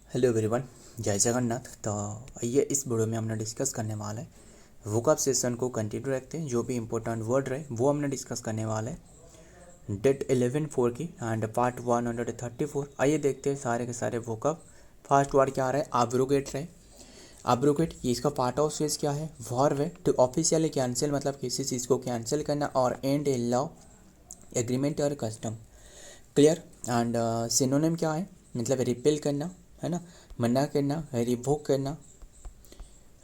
Hello everyone, जय जगन्नाथ। तो आइए इस वीडियो में हमने डिस्कस करने वाला है वोकैब सेशन को कंटिन्यू रखते हैं। जो भी इंपॉर्टेंट वर्ड रहे वो हमने डिस्कस करने वाला है डेट 11/4 की एंड पार्ट 134। आइए देखते हैं सारे के सारे वोकैब। फर्स्ट वर्ड क्या रहा है? एब्रोगेट रहे। एब्रोगेट ये इसका पार्ट ऑफ स्पीच क्या है? वर्ब है। टू ऑफिशियली कैंसिल मतलब किसी चीज़ को कैंसिल करना, और एंड ए लॉ एग्रीमेंट और कस्टम। क्लियर। एंड सिनोनिम क्या है? मतलब रिपेल करना, है ना, मना करना, रिवोक करना,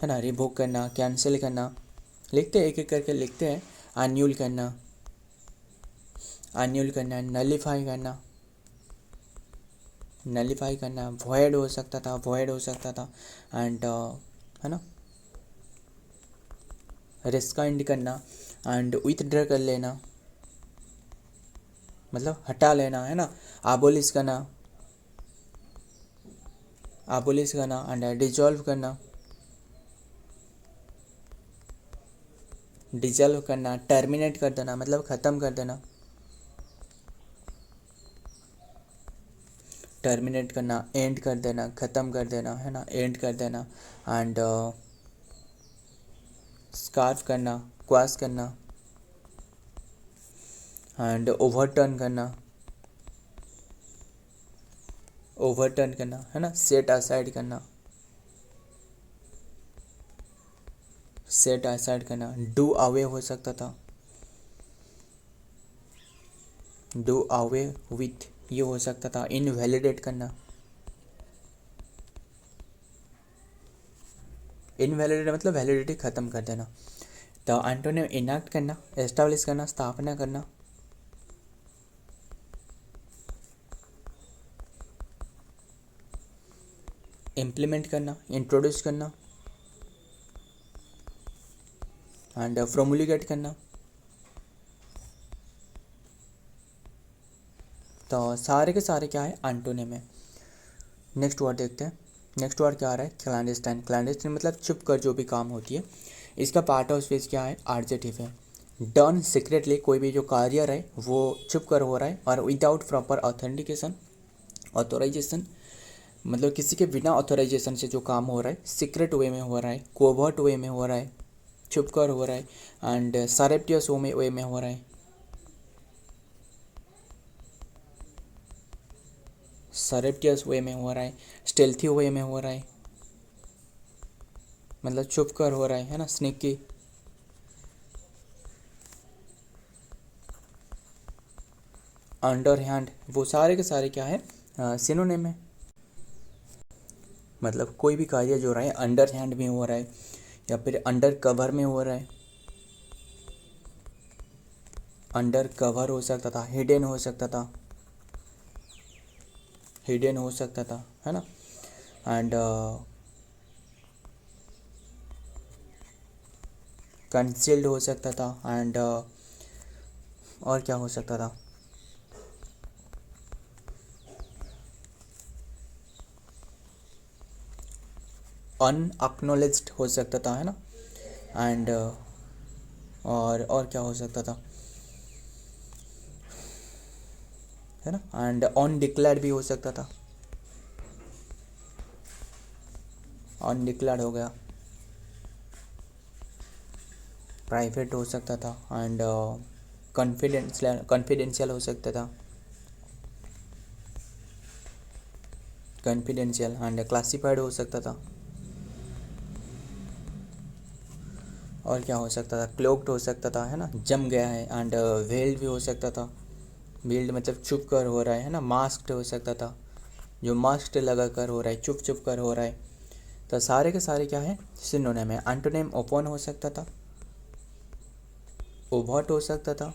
है ना, रिवोक करना, कैंसिल करना। लिखते हैं, एक एक करके लिखते हैं। अन्यूल करना, अन्यूल करना, नलीफाई करना, नलीफाई करना, वॉइड हो सकता था, वॉइड हो सकता था। एंड है ना, रिस्काइंड करना, एंड विथड्रॉ कर लेना मतलब हटा लेना, है ना, आबोलिश करना, आबोलिश करना, एंड डिजॉल्व करना, डिजॉल्व करना, टर्मिनेट कर देना मतलब ख़त्म कर देना, टर्मिनेट करना, एंड कर देना, ख़त्म कर देना, है ना, एंड कर देना। एंड स्कार्फ करना, क्वास करना, एंड ओवरटर्न करना, ओवरटर्न करना, है ना, सेट असाइड करना, सेट असाइड करना, डू अवे हो सकता था, डू अवे विथ ये हो सकता था, इनवैलिडेट करना, इनवैलिडेट मतलब वैलिडिटी ख़त्म कर देना। तो एंटोनिम इनैक्ट करना, एस्टैब्लिश करना, स्थापना करना, इम्प्लीमेंट करना, इंट्रोड्यूस करना, एंड प्रोमुलिगेट करना। तो सारे के सारे क्या है? एंटोनिम है। नेक्स्ट वर्ड देखते हैं। नेक्स्ट वर्ड क्या आ रहा है? क्लैंडस्टाइन। क्लैंडस्टाइन मतलब छुप कर जो भी काम होती है। इसका पार्ट ऑफ स्पीच क्या है? एडजेक्टिव है। डन सीक्रेटली कोई भी जो कार्य है वो छुप कर हो रहा है, और विदाउट प्रॉपर ऑथेंटिकेशन, ऑथोराइजेशन मतलब किसी के बिना ऑथोराइजेशन से जो काम हो रहा है, सीक्रेट वे में हो रहा है, कोवर्ट वे में हो रहा है, छुप कर हो रहा है, एंड सरप्टियस वे में हो रहा है, सरप्टियस वे में हो रहा है, स्टेल्थी वे में हो रहा है मतलब छुप कर हो रहा है ना, स्नेकी, अंडर हैंड, वो सारे के सारे क्या है? सिनोनिम है। मतलब कोई भी कार्य जो रहा है अंडर हैंड में हो रहा है, या फिर अंडर कवर में हो रहा है, अंडर कवर हो सकता था, हिडन हो सकता था, हिडन हो सकता था, है ना, एंड कंसील्ड हो सकता था, एंड और क्या हो सकता था? अनअक्नोलेज्ड हो सकता था, है ना, एंड और क्या हो सकता था, है ना, एंड अनडिक्लेयर्ड भी हो सकता था, अनडिक्लेयर्ड हो गया, प्राइवेट हो सकता था, एंड कॉन्फिडेंशियल, कॉन्फिडेंशियल हो सकता था, कॉन्फिडेंशियल, एंड क्लासिफाइड हो सकता था, और क्या हो सकता था? क्लोक्ड हो सकता था, है ना, जम गया है, एंड वेल्ड भी हो सकता था, वेल्ड मतलब छुप कर हो रहा है ना, मास्क्ड हो सकता था, जो मास्क लगा कर हो रहा है, छुप छुप कर हो रहा है। तो सारे के सारे क्या है? सिनोनिम है। एंटोनिम ओपन हो सकता था, ओवर्ट हो सकता था,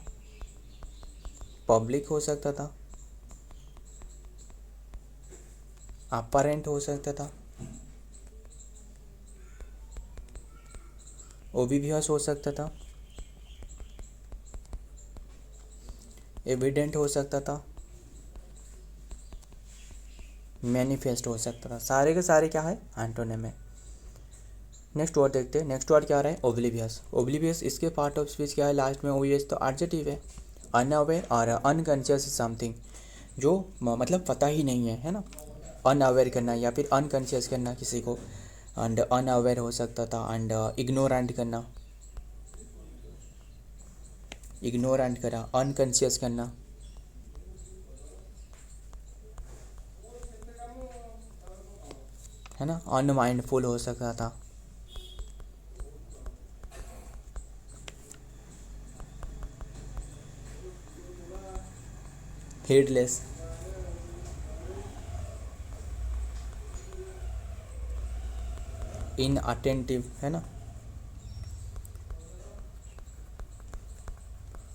पब्लिक हो सकता था, अपरेंट हो सकता था, ओबिवियस हो सकता था, एविडेंट हो सकता था, मैनिफेस्ट हो सकता था। सारे के सारे क्या है? एंटोनिम है। नेक्स्ट वर्ड देखते हैं। नेक्स्ट वर्ड क्या आ रहा है? ओब्लिवियस। ओब्लिवियस इसके पार्ट ऑफ स्पीच क्या है? लास्ट में ओब्लिवियस तो एडजेक्टिव है। अनअवेयर और अनकॉन्शियस समथिंग जो मतलब पता ही नहीं है, है ना, अनअवेयर करना या फिर अनकॉन्शियस करना किसी को, एंड अनअवेयर हो सकता था, एंड इग्नोरेंट करना, इग्नोरेंट करा, अनकॉन्शियस करना, है ना, अनमाइंडफुल हो सकता था, हेडलेस, इनअटेंटिव, है ना,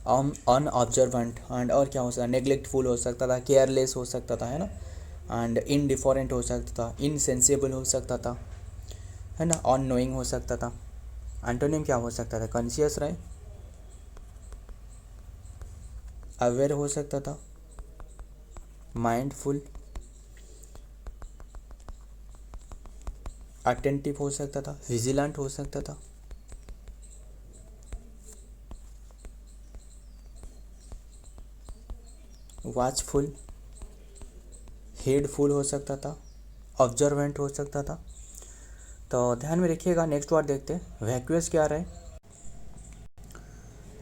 अनऑब्जर्वेंट, एंड और क्या हो सकता, नेग्लेक्टफुल हो सकता था, केयरलेस हो सकता था, है ना, एंड इनडिफरेंट हो सकता था, इनसेंसिबल हो सकता था, है ना, अननोइंग हो सकता था। एंटोनिम क्या हो सकता था, कॉन्शियस रहे, अवेयर हो सकता था, माइंडफुल, अटेंटिव हो सकता था, विजिलेंट हो सकता था, वॉचफुल, हेडफुल हो सकता था, ऑब्जर्वेंट हो सकता था। तो ध्यान में रखिएगा। नेक्स्ट वर्ड देखते हैं, वैक्यूअस क्या रहे।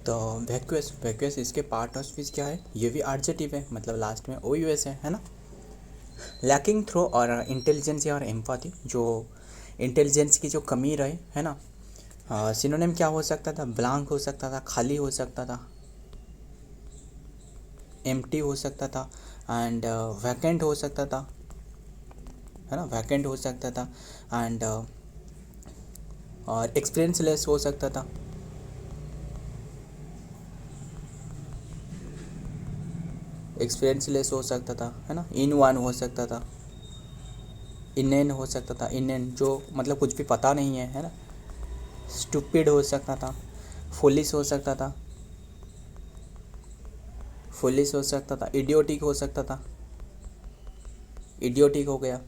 तो वैक्यूअस, वैक्यूअस इसके पार्ट ऑफ स्पीच क्या है, ये भी एडजेक्टिव है, मतलब लास्ट में ओ यू एस है ना। लैकिंग थ्रू और इंटेलिजेंस और एम्पैथी, जो इंटेलिजेंस की जो कमी रहे, है ना। सिनोनिम क्या हो सकता था, ब्लैंक हो सकता था, खाली हो सकता था, एम्प्टी हो सकता था, एंड वैकेंट हो सकता था, है ना, वैकेंट हो सकता था, एंड और एक्सपीरियंसलेस हो सकता था, एक्सपीरियंसलेस हो सकता था, है ना, इन वन हो सकता था, इनेन हो सकता था, इनेन जो मतलब कुछ भी पता नहीं है ना। स्टूपिड हो सकता था, फुलिश हो सकता था, फुलिश हो सकता था, इडियोटिक हो सकता था, इडियोटिक हो गया,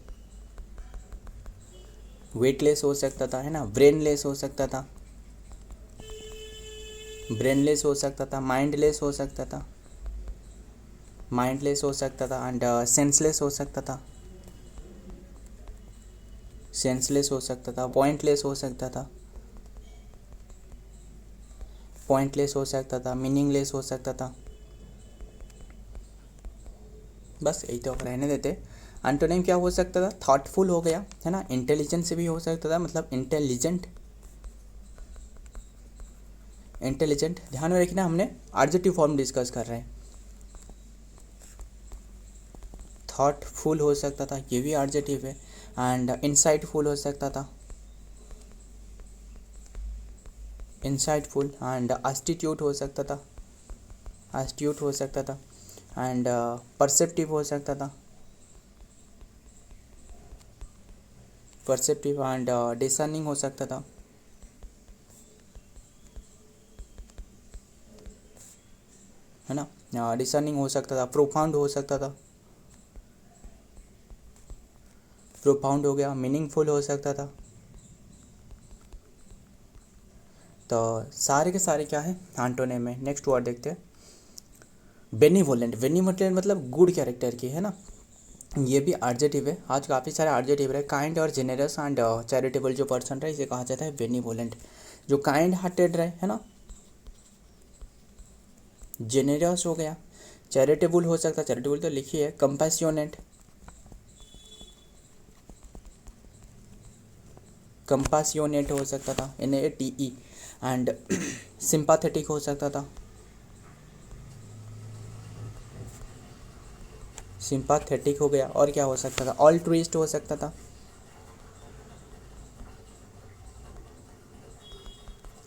वेटलेस हो सकता था, है ना, ब्रेनलेस हो सकता था, ब्रेनलेस हो सकता था, माइंडलेस हो सकता था, माइंडलेस हो सकता था, एंड सेंसलेस हो सकता था, सेंसलेस हो सकता था, पॉइंटलेस हो सकता था, पॉइंटलेस हो सकता था, मीनिंगलेस हो सकता था। बस यही तो रहने देते। एंटोनिम क्या हो सकता था, थॉटफुल हो गया, है ना, इंटेलिजेंट से भी हो सकता था, मतलब इंटेलिजेंट, इंटेलिजेंट। ध्यान में रखना, हमने एडजेक्टिव फॉर्म डिस्कस कर रहे हैं। थॉटफुल हो सकता था, ये भी एडजेक्टिव है, एंड इंसाइटफुल हो सकता था, इंसाइटफुल, एंड एस्टीट्यूट हो सकता था, एस्ट्यूट हो सकता था, एंड परसेप्टिव हो सकता था, परसेप्टिव, एंड डिसर्निंग हो सकता था, है ना, डिसर्निंग हो सकता था, प्रोफाउंड हो सकता था, प्रोफाउंड हो गया, मीनिंगफुल हो सकता था। तो सारे के सारे क्या है, एंटोनिम में। नेक्स्ट वर्ड देखते हैं, बेनीवोलेंट। बेनीवोलेंट मतलब गुड कैरेक्टर की, है ना, ये भी एडजेक्टिव है। आज काफ़ी सारे एडजेक्टिव रहे, काइंड और जेनरस एंड चैरिटेबल जो पर्सन रहे, इसे कहा जाता है बेनीवोलेंट। जो काइंड हार्टेड रहे, है ना, जेनरस हो गया, चैरिटेबल हो सकता है, चैरिटेबल तो लिखी है, कंपैशनेट, कंपासियोनेट हो सकता था, NATE, एंड सिंपाथेटिक हो सकता था, सिंपाथेटिक हो गया, और क्या हो सकता था, ऑल्ट्रुइस्ट हो सकता था,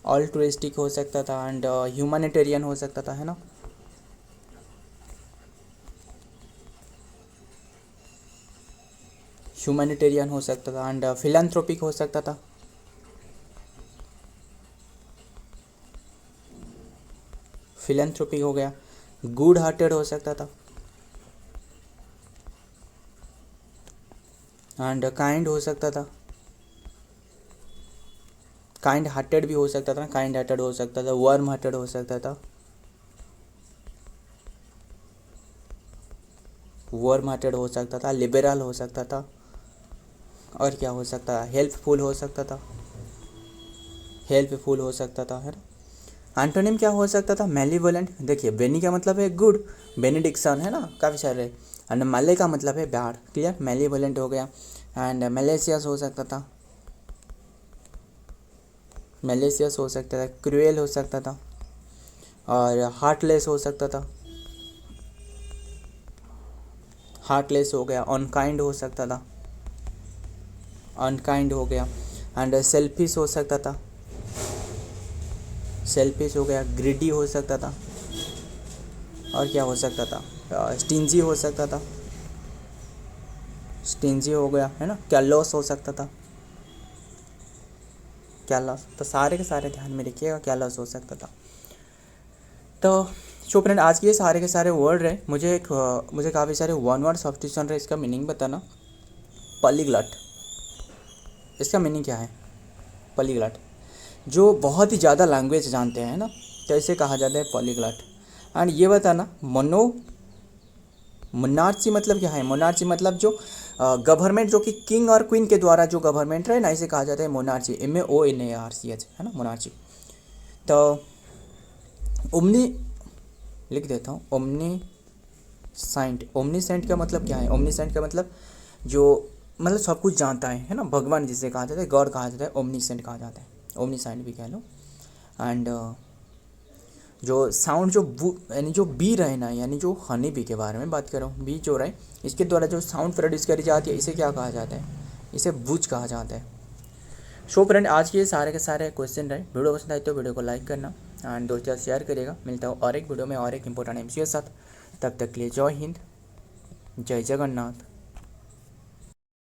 ऑल्ट्रुइस्टिक हो सकता था, एंड ह्यूमैनिटेरियन हो सकता था, है ना, ह्यूमैनिटेरियन हो सकता था, एंड फिलैंथ्रोपिक हो सकता था, फिलैंथ्रोपिक हो गया, गुड हार्टेड हो सकता था, एंड काइंड हो सकता था, काइंड हार्टेड भी हो सकता था, काइंड हार्टेड हो सकता था, वार्म हार्टेड हो सकता था, वार्म हार्टेड हो सकता था, लिबरल हो सकता था, और क्या हो सकता था, हेल्पफुल हो सकता था, हेल्पफुल हो सकता था, है ना। एंटोनिम क्या हो सकता था, मेलिवोलेंट। देखिए बेनी का मतलब है गुड, बेनिडिक्शन, है ना, काफ़ी सारे। एंड मले का मतलब है बैड, क्लियर। मेलिवोलेंट हो गया। एंड मेलेसियस हो सकता था, मेलेसियस हो सकता था, क्रूएल हो सकता था, और हार्टलेस हो सकता था, हार्टलेस हो गया। अनकाइंड हो सकता था, अनकाइंड हो गया। एंड सेल्फिश हो सकता था, सेल्फिश हो गया। ग्रीडी हो सकता था, और क्या हो सकता था, स्टिंजी हो सकता था, स्टिंजी हो गया, है ना। कैलॉस हो सकता था, कैलॉस। तो सारे के सारे ध्यान में रखिएगा, कैलॉस हो सकता था। तो सो फ्रेंड आज के सारे के सारे वर्ड रहे। मुझे काफ़ी सारे वन वर्ड सब्स्टिट्यूशन रहे, इसका मीनिंग बताना। पॉलीग्लॉट, इसका मीनिंग क्या है, पॉलीग्लॉट, जो बहुत ही ज़्यादा लैंग्वेज जानते हैं ना, तो इसे कहा जाता है पॉलीग्लॉट। एंड ये बताना मोनार्ची मतलब क्या है। मोनार्ची मतलब जो गवर्नमेंट, जो कि किंग और क्वीन के द्वारा जो गवर्नमेंट रहे ना, इसे कहा जाता है मोनार्ची, MAONARCH, है ना, मोनार्ची। तो ओमनी लिख देता हूँ, ओमनी साइंट। ओमनीसेंट का मतलब क्या है, ओमनीसेंट का मतलब जो मतलब सब कुछ जानता है ना, भगवान जिसे कहा जाता है, गॉड कहा जाता है, ओमनीसेंट कहा जाता है, ओमनीसेंट भी कह लो। एंड जो साउंड जो यानी जो बी रहे ना, यानी जो हनी बी के बारे में बात कर रहा हूँ, बी जो रहे, इसके द्वारा जो साउंड प्रोड्यूस करी जाती है, इसे क्या कहा जाता है, इसे बुज कहा जाता है। सो फ्रेंड आज के सारे के सारे क्वेश्चन रहे। वीडियो पसंद आए तो वीडियो को लाइक करना एंड दोस्तों शेयर करिएगा। मिलता हूँ और एक वीडियो में और एक इंपॉर्टेंट MCQ के साथ। तब तक के लिए जय हिंद, जय जगन्नाथ।